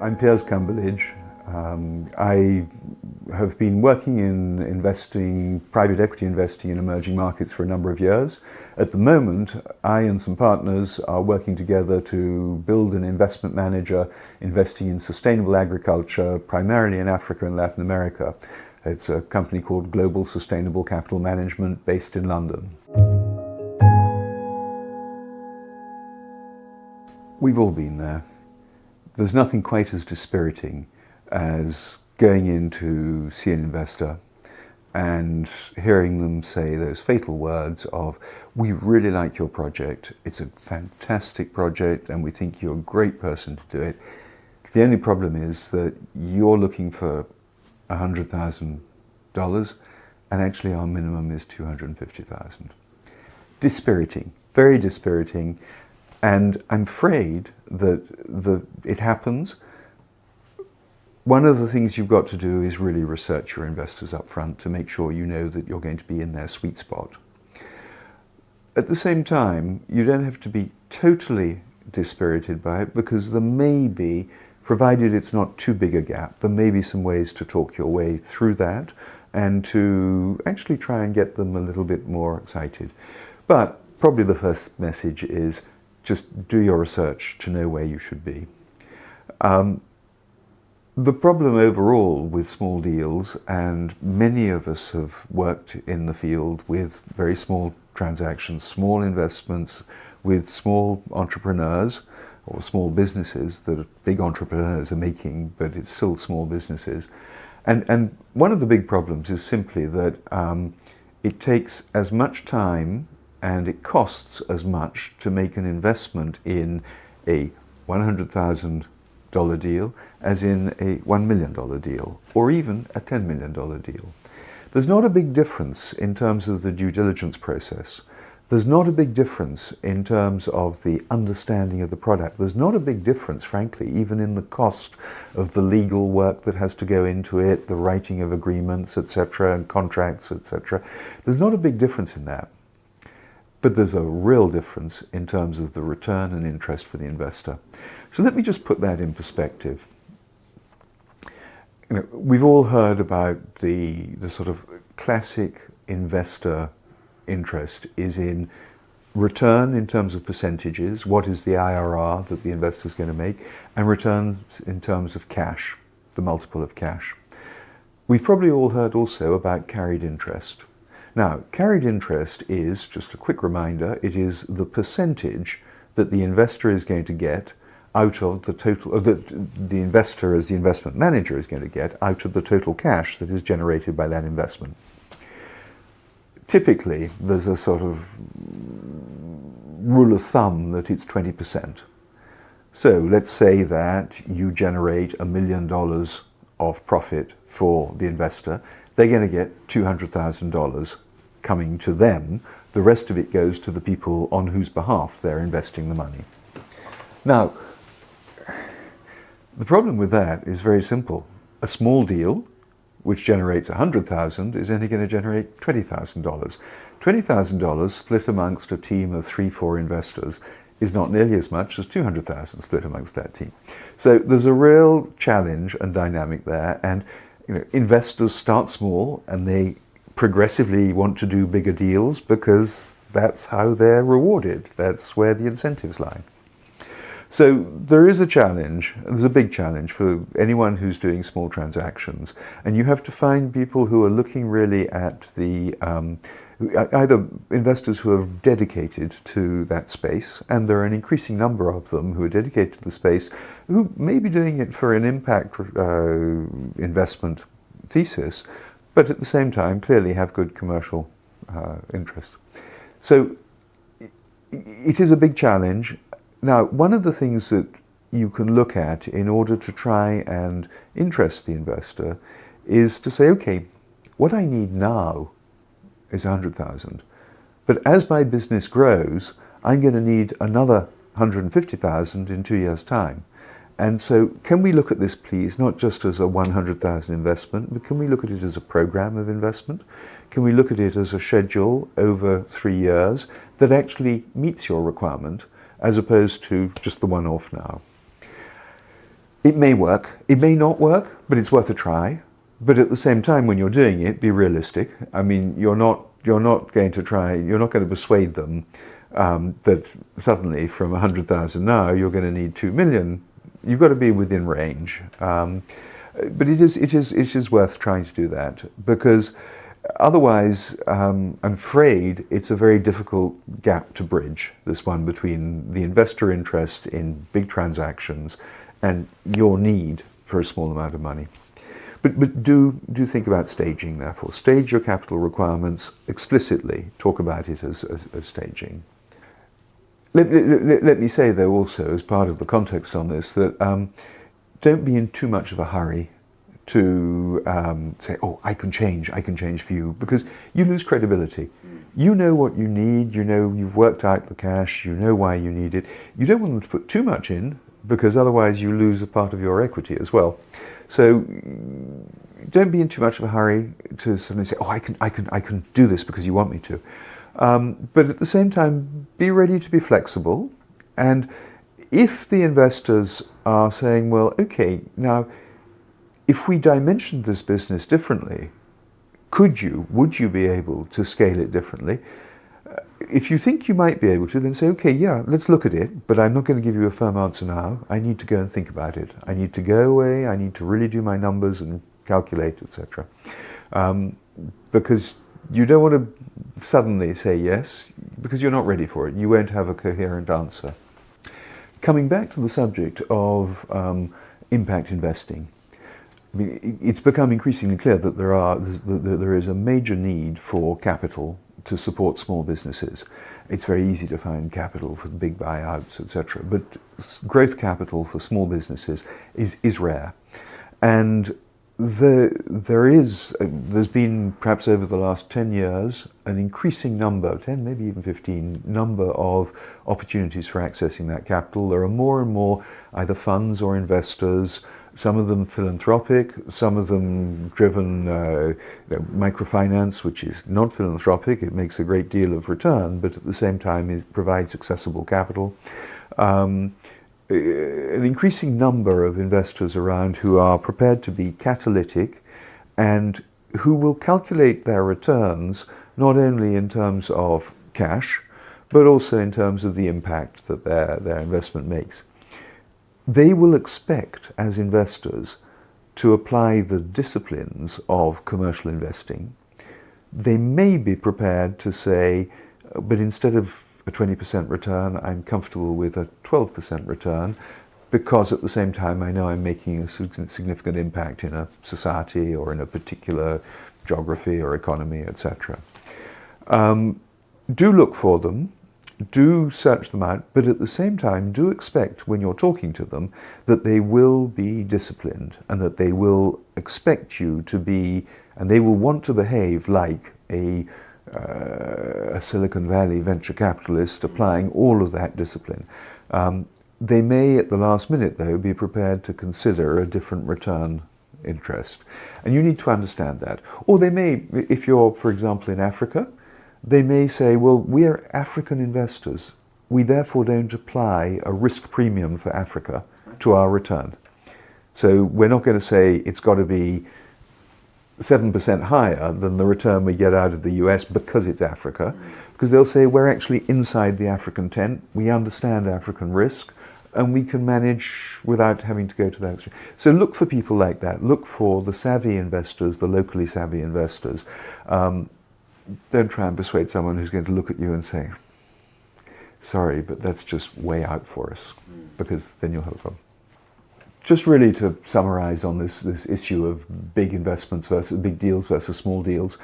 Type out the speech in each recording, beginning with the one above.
I'm Piers Cumberlege. I have been working in private equity investing in emerging markets for a number of years. At the moment, I and some partners are working together to build an investment manager investing in sustainable agriculture, primarily in Africa and Latin America. It's a company called Global Sustainable Capital Management based in London. We've all been there. There's nothing quite as dispiriting as going in to see an investor and hearing them say those fatal words of, "We really like your project, it's a fantastic project and we think you're a great person to do it. The only problem is that you're looking for $100,000 and actually our minimum is $250,000. Dispiriting, very dispiriting. And I'm afraid that it happens. One of the things you've got to do is really research your investors up front to make sure you know that you're going to be in their sweet spot. At the same time, you don't have to be totally dispirited by it, because there may be, provided it's not too big a gap, there may be some ways to talk your way through that and to actually try and get them a little bit more excited. But probably the first message is just do your research to know where you should be. The problem overall with small deals, and many of us have worked in the field with very small transactions, small investments with small entrepreneurs or small businesses that big entrepreneurs are making, but it's still small businesses. And one of the big problems is simply that it takes as much time and it costs as much to make an investment in a $100,000 deal as in a $1 million deal, or even a $10 million deal. There's not a big difference in terms of the due diligence process. There's not a big difference in terms of the understanding of the product. There's not a big difference, frankly, even in the cost of the legal work that has to go into it, the writing of agreements, etc., and contracts, etc. There's not a big difference in that. But there's a real difference in terms of the return and interest for the investor. So let me just put that in perspective. We've all heard about the sort of classic investor interest is in return in terms of percentages, what is the IRR that the investor is going to make, and returns in terms of cash, the multiple of cash. We've probably all heard also about carried interest. Now, carried interest is, just a quick reminder, it is the percentage that the investor is going to get out of the total, the investor as the investment manager is going to get out of the total cash that is generated by that investment. Typically, there's a sort of rule of thumb that it's 20%. So let's say that you generate $1 million of profit for the investor. They're going to get $200,000 coming to them. The rest of it goes to the people on whose behalf they're investing the money. Now, the problem with that is very simple. A small deal, which generates $100,000, is only going to generate $20,000. $20,000 split amongst a team of 3-4 investors is not nearly as much as $200,000 split amongst that team. So there's a real challenge and dynamic there, and investors start small and they progressively want to do bigger deals because that's how they're rewarded. That's where the incentives lie. So there is a challenge, there's a big challenge for anyone who's doing small transactions, and you have to find people who are looking really at the either investors who are dedicated to that space, and there are an increasing number of them who are dedicated to the space, who may be doing it for an impact investment thesis, but at the same time clearly have good commercial interests. So it is a big challenge. Now, one of the things that you can look at in order to try and interest the investor is to say, okay, what I need now is 100,000. But as my business grows, I'm going to need another 150,000 in 2 years' time. And so can we look at this, please, not just as a 100,000 investment, but can we look at it as a program of investment? Can we look at it as a schedule over 3 years that actually meets your requirement, as opposed to just the one-off now? It may work, it may not work, but it's worth a try. But at the same time, when you're doing it, be realistic. I mean, you're not going to persuade them that suddenly from 100,000 now you're going to need 2 million. You've got to be within range. But it is worth trying to do that, because otherwise, I'm afraid it's a very difficult gap to bridge, this one between the investor interest in big transactions and your need for a small amount of money. But do think about staging, therefore. Stage your capital requirements explicitly. Talk about it as staging. Let me say, though, also, as part of the context on this, that don't be in too much of a hurry to say, oh, I can change for you, because you lose credibility. You know what you need, you know you've worked out the cash, you know why you need it. You don't want them to put too much in, because otherwise you lose a part of your equity as well. So don't be in too much of a hurry to suddenly say, oh, I can do this because you want me to. But at the same time, be ready to be flexible. And if the investors are saying, well, okay, now, if we dimensioned this business differently, would you be able to scale it differently? If you think you might be able to, then say, okay, yeah, let's look at it, but I'm not going to give you a firm answer now. I need to go and think about it. I need to go away. I need to really do my numbers and calculate, etc. Because you don't want to suddenly say yes, because you're not ready for it. You won't have a coherent answer. Coming back to the subject of impact investing, I mean, it's become increasingly clear that there is a major need for capital to support small businesses. It's very easy to find capital for big buyouts, etc. But growth capital for small businesses is rare. And there's been, perhaps over the last 10 years, an increasing number, 10, maybe even 15, number of opportunities for accessing that capital. There are more and more either funds or investors, some of them philanthropic, some of them driven microfinance, which is not philanthropic. It makes a great deal of return, but at the same time it provides accessible capital. An increasing number of investors around who are prepared to be catalytic and who will calculate their returns not only in terms of cash, but also in terms of the impact that their investment makes. They will expect, as investors, to apply the disciplines of commercial investing. They may be prepared to say, but instead of a 20% return, I'm comfortable with a 12% return, because at the same time I know I'm making a significant impact in a society or in a particular geography or economy, etc. Do look for them. Do search them out, but at the same time, do expect when you're talking to them that they will be disciplined and that they will expect you to be, and they will want to behave like a Silicon Valley venture capitalist applying all of that discipline. They may, at the last minute, though, be prepared to consider a different return interest. And you need to understand that. Or they may, if you're, for example, in Africa, they may say, well, we are African investors. We therefore don't apply a risk premium for Africa to our return. So we're not going to say it's got to be 7% higher than the return we get out of the US because it's Africa. Because they'll say we're actually inside the African tent. We understand African risk and we can manage without having to go to that extreme. So look for people like that. Look for the savvy investors, the locally savvy investors. Don't try and persuade someone who's going to look at you and say, sorry, but that's just way out for us, because then you'll have a problem. Just really to summarize on this issue of big investments versus big deals versus small deals,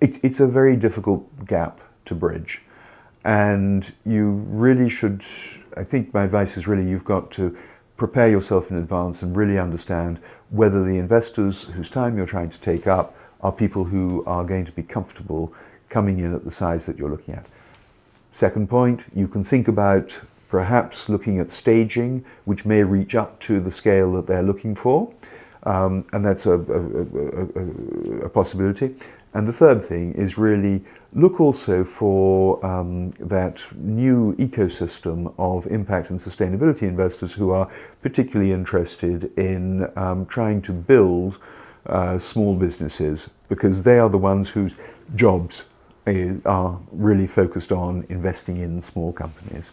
it's a very difficult gap to bridge. And you really should, I think my advice is really you've got to prepare yourself in advance and really understand whether the investors whose time you're trying to take up are people who are going to be comfortable coming in at the size that you're looking at. Second point, you can think about perhaps looking at staging, which may reach up to the scale that they're looking for, and that's a possibility. And the third thing is really Look also for that new ecosystem of impact and sustainability investors who are particularly interested in trying to build small businesses, because they are the ones whose jobs are really focused on investing in small companies.